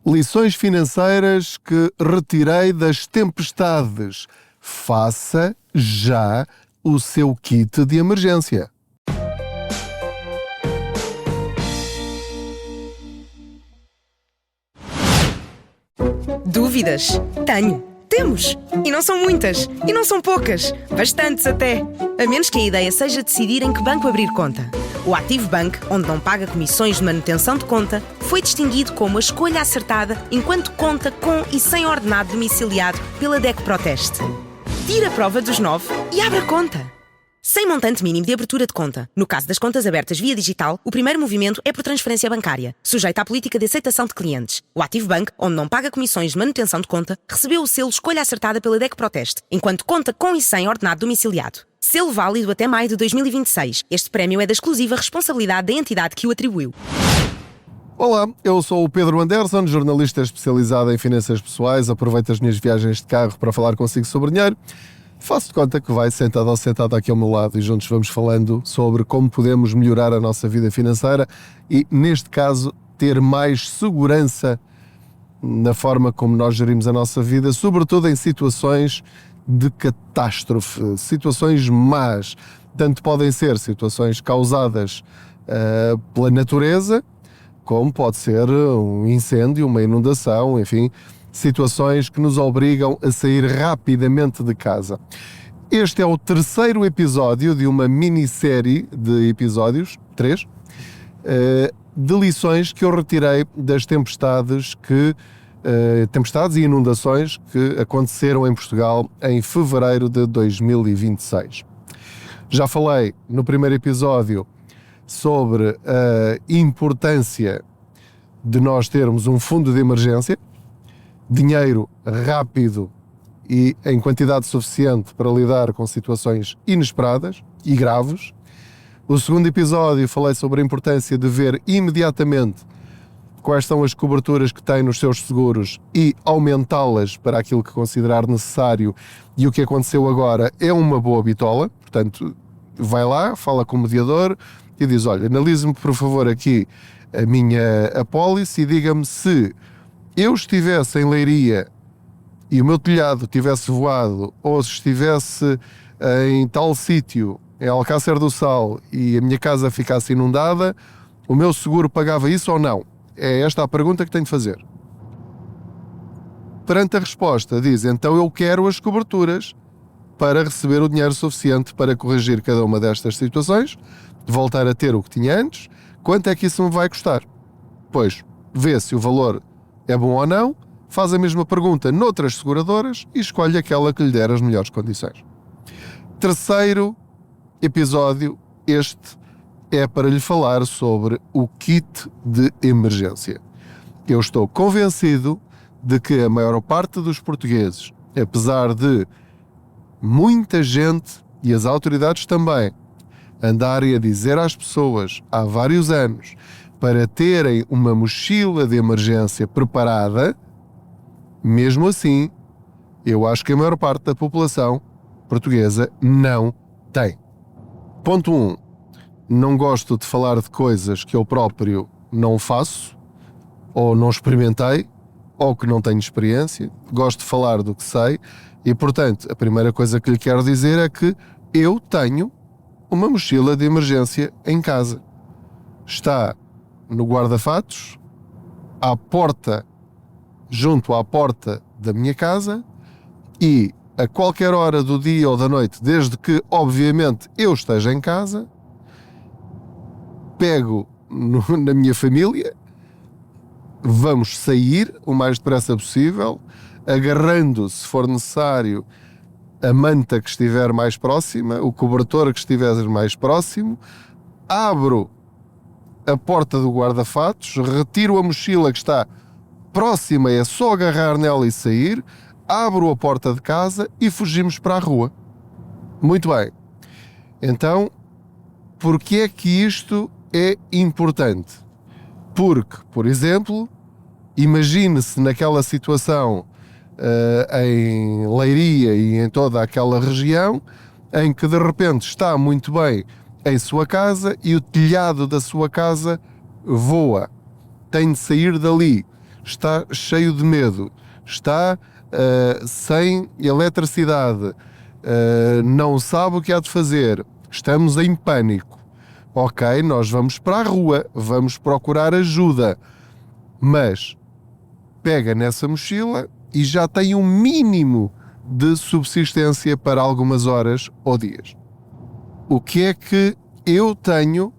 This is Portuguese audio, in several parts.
Lições financeiras que retirei das tempestades. Faça já o seu kit de emergência. Dúvidas? Tenho. Temos. E não são muitas. E não são poucas. Bastantes até. A menos que a ideia seja decidir em que banco abrir conta. O Active Bank, onde não paga comissões de manutenção de conta, foi distinguido como a escolha acertada enquanto conta com e sem ordenado domiciliado pela DEC Proteste. Tire a prova dos 9 e abra conta. Sem montante mínimo de abertura de conta. No caso das contas abertas via digital, o primeiro movimento é por transferência bancária, sujeita à política de aceitação de clientes. O Active Bank, onde não paga comissões de manutenção de conta, recebeu o selo Escolha Acertada pela DEC Proteste, enquanto conta com e sem ordenado domiciliado. Selo válido até maio de 2026. Este prémio é da exclusiva responsabilidade da entidade que o atribuiu. Olá, eu sou o Pedro Anderson, jornalista especializado em finanças pessoais. Aproveito as minhas viagens de carro para falar consigo sobre dinheiro. Faço de conta que vai sentado ou sentada aqui ao meu lado e juntos vamos falando sobre como podemos melhorar a nossa vida financeira e, neste caso, ter mais segurança na forma como nós gerimos a nossa vida, sobretudo em situações de catástrofe, situações más. Tanto podem ser situações causadas pela natureza, como pode ser um incêndio, uma inundação, enfim, situações que nos obrigam a sair rapidamente de casa. Este é o terceiro episódio de uma minissérie de episódios, 3, de lições que eu retirei das tempestades e inundações que aconteceram em Portugal em fevereiro de 2026. Já falei no primeiro episódio sobre a importância de nós termos um fundo de emergência, dinheiro rápido e em quantidade suficiente para lidar com situações inesperadas e graves. No segundo episódio falei sobre a importância de ver imediatamente quais são as coberturas que tem nos seus seguros e aumentá-las para aquilo que considerar necessário, e o que aconteceu agora é uma boa bitola. Portanto, vai lá, fala com o mediador e diz: olha, analise-me por favor aqui a minha apólice e diga-me se eu estivesse em Leiria e o meu telhado tivesse voado, ou se estivesse em tal sítio, em Alcácer do Sal, e a minha casa ficasse inundada, o meu seguro pagava isso ou não? É esta a pergunta que tenho de fazer. Perante a resposta, diz: então eu quero as coberturas para receber o dinheiro suficiente para corrigir cada uma destas situações, voltar a ter o que tinha antes. Quanto é que isso me vai custar? Pois, vê se o valor é bom ou não, faz a mesma pergunta noutras seguradoras e escolhe aquela que lhe der as melhores condições. Terceiro episódio, este é para lhe falar sobre o kit de emergência. Eu estou convencido de que a maior parte dos portugueses, apesar de muita gente e as autoridades também andarem a dizer às pessoas há vários anos para terem uma mochila de emergência preparada, mesmo assim, eu acho que a maior parte da população portuguesa não tem. Ponto 1. Não gosto de falar de coisas que eu próprio não faço, ou não experimentei, ou que não tenho experiência. Gosto de falar do que sei e, portanto, a primeira coisa que lhe quero dizer é que eu tenho uma mochila de emergência em casa. Está no guarda-fatos, junto à porta da minha casa, e a qualquer hora do dia ou da noite, desde que, obviamente, eu esteja em casa, pego na minha família, vamos sair o mais depressa possível, agarrando, se for necessário, a manta que estiver mais próxima, o cobertor que estiver mais próximo, abro a porta do guarda-fatos, retiro a mochila que está próxima, é só agarrar nela e sair, abro a porta de casa e fugimos para a rua. Muito bem. Então, porquê é que isto é importante? Porque, por exemplo, imagine-se naquela situação em Leiria e em toda aquela região, em que de repente está muito bem em sua casa e o telhado da sua casa voa. Tem de sair dali. está cheio de medo, está sem eletricidade, não sabe o que há de fazer, estamos em pânico. Ok, nós vamos para a rua, vamos procurar ajuda, mas pega nessa mochila e já tem um mínimo de subsistência para algumas horas ou dias. O que é que eu tenho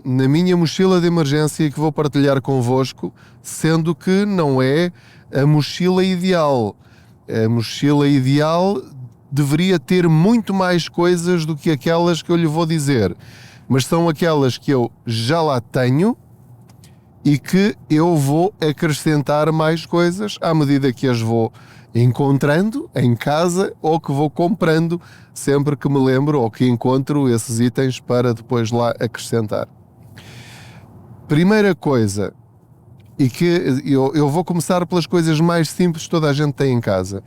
na minha mochila de emergência e que vou partilhar convosco, sendo que não é a mochila ideal? A mochila ideal deveria ter muito mais coisas do que aquelas que eu lhe vou dizer, mas são aquelas que eu já lá tenho e que eu vou acrescentar mais coisas à medida que as vou encontrando em casa ou que vou comprando sempre que me lembro ou que encontro esses itens para depois lá acrescentar. Primeira coisa, e que eu vou começar pelas coisas mais simples que toda a gente tem em casa.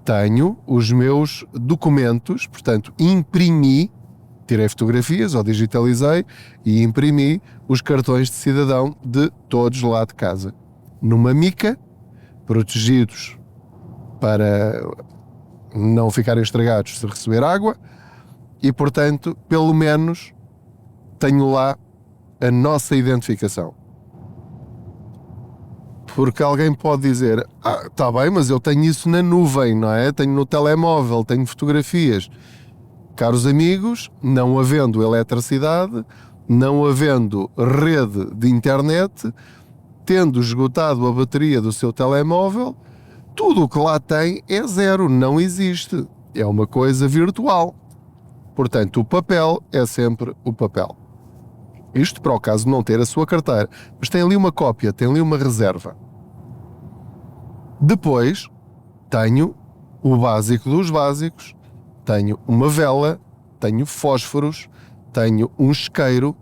Tenho os meus documentos, portanto, imprimi, tirei fotografias ou digitalizei e imprimi os cartões de cidadão de todos lá de casa. Numa mica, protegidos para não ficarem estragados se receber água e, portanto, pelo menos tenho lá a nossa identificação. Porque alguém pode dizer, está bem, mas eu tenho isso na nuvem, não é? Tenho no telemóvel, tenho fotografias. Caros amigos, não havendo eletricidade, não havendo rede de internet, tendo esgotado a bateria do seu telemóvel, tudo o que lá tem é zero, não existe. É uma coisa virtual. Portanto, o papel é sempre o papel. Isto para o caso de não ter a sua carteira. Mas tem ali uma cópia, tem ali uma reserva. Depois, tenho o básico dos básicos. Tenho uma vela, tenho fósforos, tenho um isqueiro,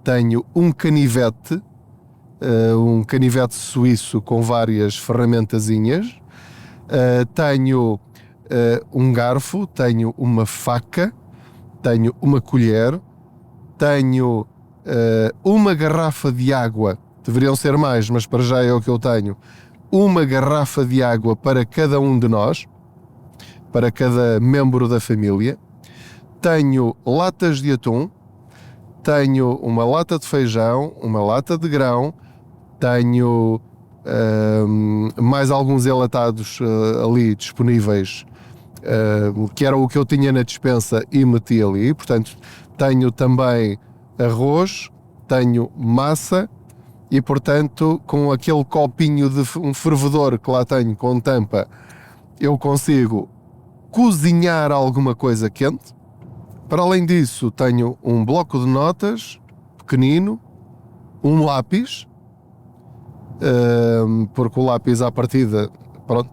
tenho um canivete suíço com várias ferramentazinhas, tenho um garfo, tenho uma faca, tenho uma colher, tenho uma garrafa de água, deveriam ser mais, mas para já é o que eu tenho, uma garrafa de água para cada um de nós, para cada membro da família. Tenho latas de atum, tenho uma lata de feijão, uma lata de grão, tenho mais alguns enlatados ali disponíveis, que era o que eu tinha na despensa e meti ali. Portanto, tenho também arroz, tenho massa e, portanto, com aquele copinho de um fervedor que lá tenho com tampa, eu consigo cozinhar alguma coisa quente. Para além disso, tenho um bloco de notas pequenino, um lápis, porque o lápis à partida, pronto,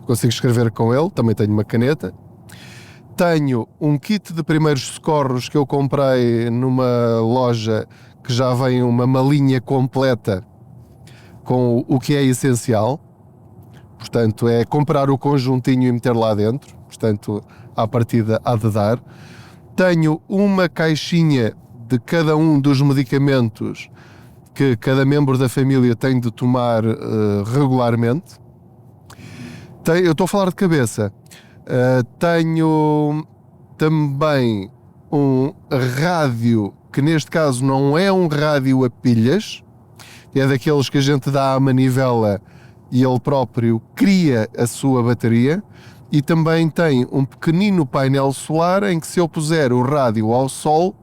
consigo escrever com ele. Também tenho uma caneta. Tenho um kit de primeiros socorros que eu comprei numa loja que já vem uma malinha completa com o que é essencial. Portanto, é comprar o conjuntinho e meter lá dentro. Portanto, à partida há de dar. Tenho uma caixinha de cada um dos medicamentos que cada membro da família tem de tomar regularmente. Eu estou a falar de cabeça. Tenho também um rádio, que neste caso não é um rádio a pilhas, é daqueles que a gente dá à manivela e ele próprio cria a sua bateria. E também tem um pequenino painel solar em que, se eu puser o rádio ao sol,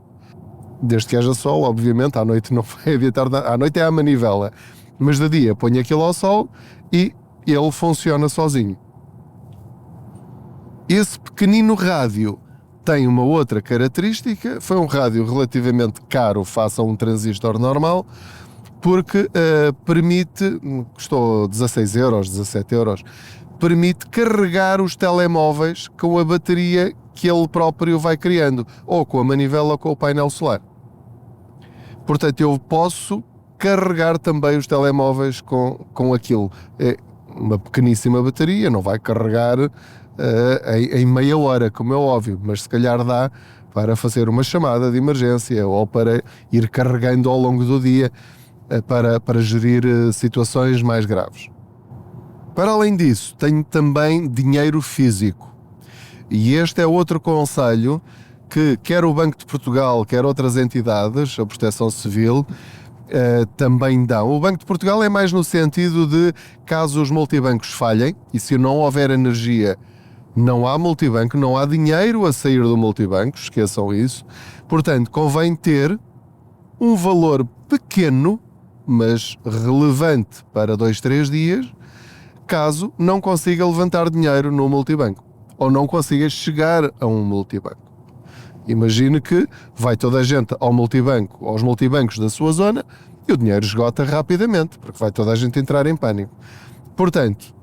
desde que haja sol, obviamente, à noite não vai adiantar nada, à noite é a manivela, mas de dia ponho aquilo ao sol e ele funciona sozinho. Esse pequenino rádio tem uma outra característica, foi um rádio relativamente caro face a um transistor normal, porque permite, custou 16 euros, 17 euros, permite carregar os telemóveis com a bateria que ele próprio vai criando, ou com a manivela ou com o painel solar. Portanto, eu posso carregar também os telemóveis com aquilo. É uma pequeníssima bateria, não vai carregar em meia hora, como é óbvio, mas se calhar dá para fazer uma chamada de emergência ou para ir carregando ao longo do dia. para gerir situações mais graves. Para além disso, tenho também dinheiro físico. E este é outro conselho que quer o Banco de Portugal, quer outras entidades, a Proteção Civil, também dão. O Banco de Portugal é mais no sentido de, caso os multibancos falhem, e se não houver energia, não há multibanco, não há dinheiro a sair do multibanco, esqueçam isso. Portanto, convém ter um valor pequeno, mas relevante para 2-3 dias, caso não consiga levantar dinheiro no multibanco, ou não consiga chegar a um multibanco. Imagine que vai toda a gente ao multibanco, aos multibancos da sua zona, e o dinheiro esgota rapidamente, porque vai toda a gente entrar em pânico. Portanto,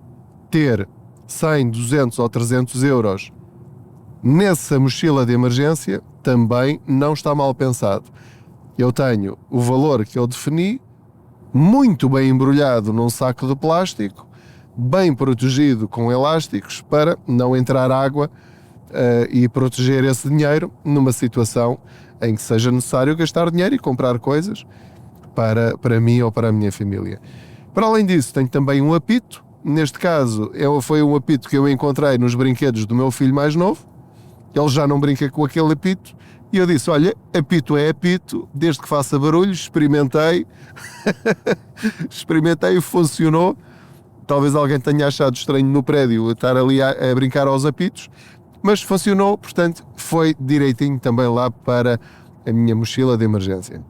ter 100, 200 ou 300 euros nessa mochila de emergência também não está mal pensado. Eu tenho o valor que eu defini, muito bem embrulhado num saco de plástico, bem protegido com elásticos para não entrar água e proteger esse dinheiro numa situação em que seja necessário gastar dinheiro e comprar coisas para mim ou para a minha família. Para além disso, tenho também um apito. Neste caso, foi um apito que eu encontrei nos brinquedos do meu filho mais novo. Ele já não brinca com aquele apito. E eu disse, olha, apito é apito, desde que faça barulho. Experimentei. Experimentei e funcionou. Talvez alguém tenha achado estranho no prédio estar ali a brincar aos apitos. Mas funcionou, portanto, foi direitinho também lá para a minha mochila de emergência.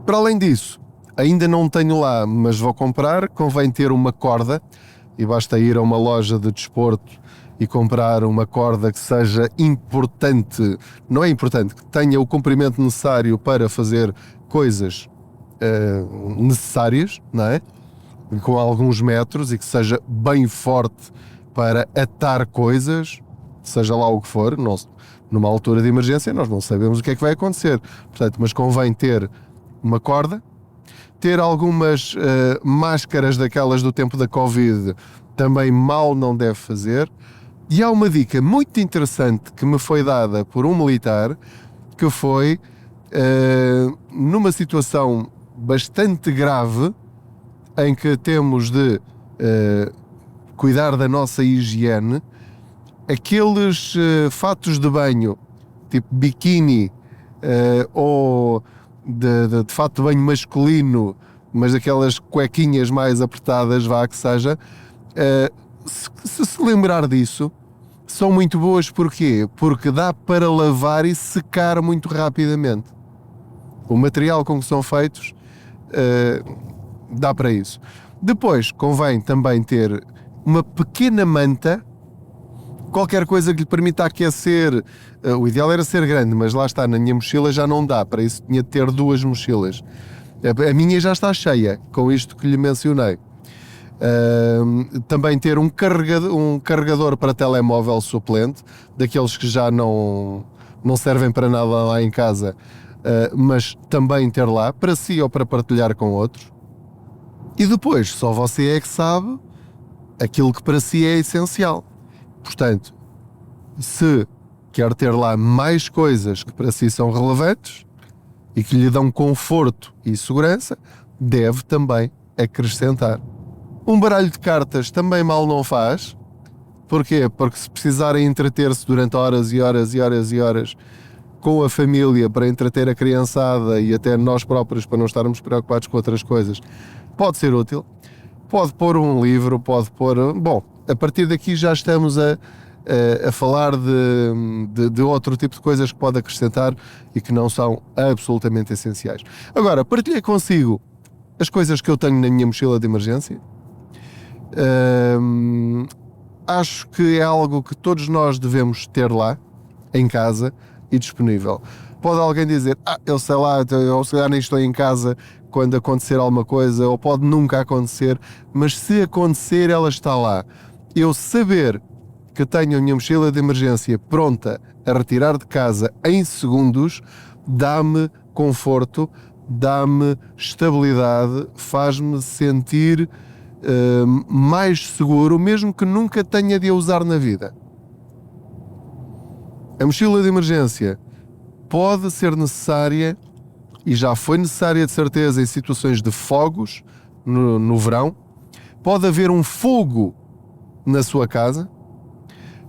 Para além disso, ainda não tenho lá, mas vou comprar, convém ter uma corda, e basta ir a uma loja de desporto e comprar uma corda que seja importante, não é importante, que tenha o comprimento necessário para fazer coisas necessárias, não é? Com alguns metros, e que seja bem forte para atar coisas, seja lá o que for. Numa altura de emergência nós não sabemos o que é que vai acontecer, portanto, mas convém ter uma corda, ter algumas máscaras daquelas do tempo da Covid, também mal não deve fazer. E há uma dica muito interessante que me foi dada por um militar, que foi numa situação bastante grave em que temos de cuidar da nossa higiene, aqueles fatos de banho, tipo biquíni ou de fato de banho masculino, mas aquelas cuequinhas mais apertadas, vá que seja, se lembrar disso, são muito boas. Porquê? Porque dá para lavar e secar muito rapidamente. O material com que são feitos dá para isso. Depois convém também ter uma pequena manta, qualquer coisa que lhe permita aquecer. O ideal era ser grande, mas lá está, na minha mochila já não dá, para isso tinha de ter 2 mochilas. A minha já está cheia, com isto que lhe mencionei. Também ter um carregador para telemóvel suplente, daqueles que já não servem para nada lá em casa, mas também ter lá, para si ou para partilhar com outros. E depois, só você é que sabe aquilo que para si é essencial. Portanto, se quer ter lá mais coisas que para si são relevantes e que lhe dão conforto e segurança, deve também acrescentar. Um baralho de cartas também mal não faz. Porquê? Porque se precisarem entreter-se durante horas e horas e horas e horas com a família, para entreter a criançada e até nós próprios, para não estarmos preocupados com outras coisas, pode ser útil. Pode pôr um livro, pode pôr... Bom, a partir daqui já estamos a falar de outro tipo de coisas que pode acrescentar e que não são absolutamente essenciais. Agora, partilhei consigo as coisas que eu tenho na minha mochila de emergência. Acho que é algo que todos nós devemos ter lá, em casa e disponível. Pode alguém dizer, eu sei lá, eu se calhar nem estou em casa quando acontecer alguma coisa, ou pode nunca acontecer, mas se acontecer, ela está lá. Eu saber que tenho a minha mochila de emergência pronta a retirar de casa em segundos, dá-me conforto, dá-me estabilidade, faz-me sentir mais seguro, mesmo que nunca tenha de a usar na vida. A mochila de emergência pode ser necessária e já foi necessária de certeza em situações de fogos no verão. Pode haver um fogo na sua casa,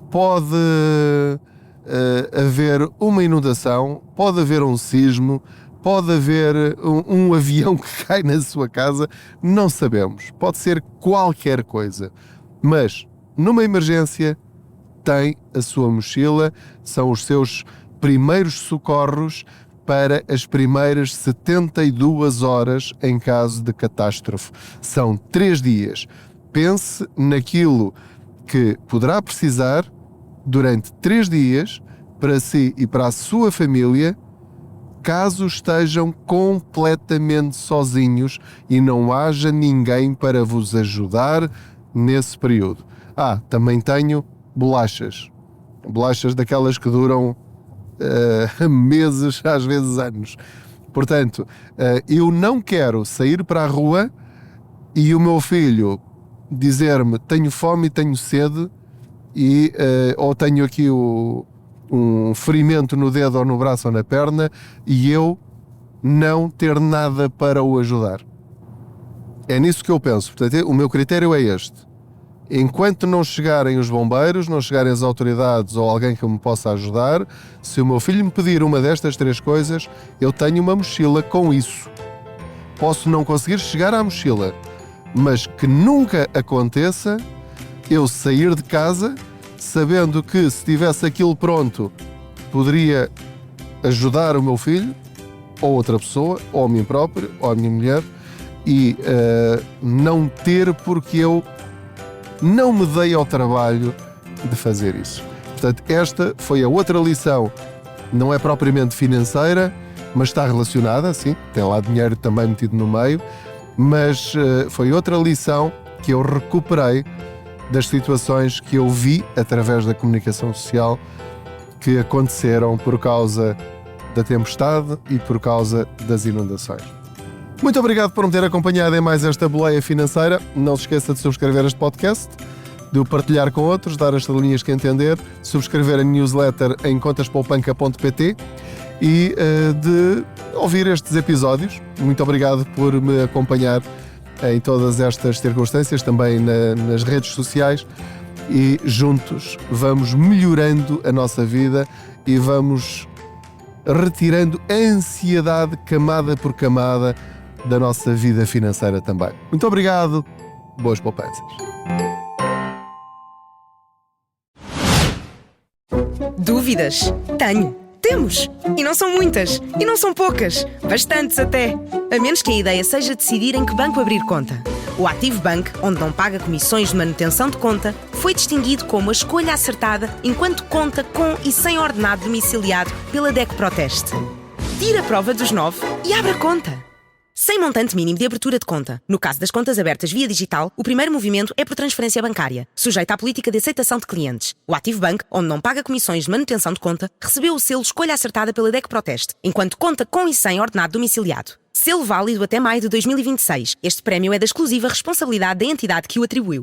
pode haver uma inundação, pode haver um sismo, pode haver um avião que cai na sua casa, não sabemos. Pode ser qualquer coisa. Mas, numa emergência, tem a sua mochila, são os seus primeiros socorros para as primeiras 72 horas em caso de catástrofe. São 3 dias. Pense naquilo que poderá precisar durante 3 dias para si e para a sua família, caso estejam completamente sozinhos e não haja ninguém para vos ajudar nesse período. Também tenho bolachas daquelas que duram meses, às vezes anos. Portanto, eu não quero sair para a rua e o meu filho dizer-me tenho fome e tenho sede ou tenho aqui um ferimento no dedo ou no braço ou na perna e eu não ter nada para o ajudar. É nisso que eu penso. Portanto, o meu critério é este. Enquanto não chegarem os bombeiros, não chegarem as autoridades ou alguém que me possa ajudar, se o meu filho me pedir uma destas 3 coisas, eu tenho uma mochila com isso. Posso não conseguir chegar à mochila, mas que nunca aconteça eu sair de casa sabendo que se tivesse aquilo pronto poderia ajudar o meu filho ou outra pessoa, ou a mim próprio, ou a minha mulher, e não ter porque eu não me dei ao trabalho de fazer isso. Portanto, esta foi a outra lição. Não é propriamente financeira, mas está relacionada, sim, tem lá dinheiro também metido no meio, mas foi outra lição que eu recuperei das situações que eu vi através da comunicação social que aconteceram por causa da tempestade e por causa das inundações. Muito obrigado por me ter acompanhado em mais esta boleia financeira. Não se esqueça de subscrever este podcast, de o partilhar com outros, dar as estrelinhas que entender, subscrever a newsletter em contaspoupanca.pt e de ouvir estes episódios. Muito obrigado por me acompanhar em todas estas circunstâncias, também nas redes sociais, e juntos vamos melhorando a nossa vida e vamos retirando a ansiedade camada por camada da nossa vida financeira também. Muito obrigado, boas poupanças. Dúvidas? Tenho. Temos. E não são muitas. E não são poucas. Bastantes até. A menos que a ideia seja decidir em que banco abrir conta. O Active Bank, onde não paga comissões de manutenção de conta, foi distinguido como a escolha acertada enquanto conta com e sem ordenado domiciliado pela DEC Proteste. Tira a prova dos 9 e abra conta. Sem montante mínimo de abertura de conta. No caso das contas abertas via digital, o primeiro movimento é por transferência bancária, sujeita à política de aceitação de clientes. O Active Bank, onde não paga comissões de manutenção de conta, recebeu o selo Escolha Acertada pela DEC Proteste, enquanto conta com e sem ordenado domiciliado. Selo válido até maio de 2026. Este prémio é da exclusiva responsabilidade da entidade que o atribuiu.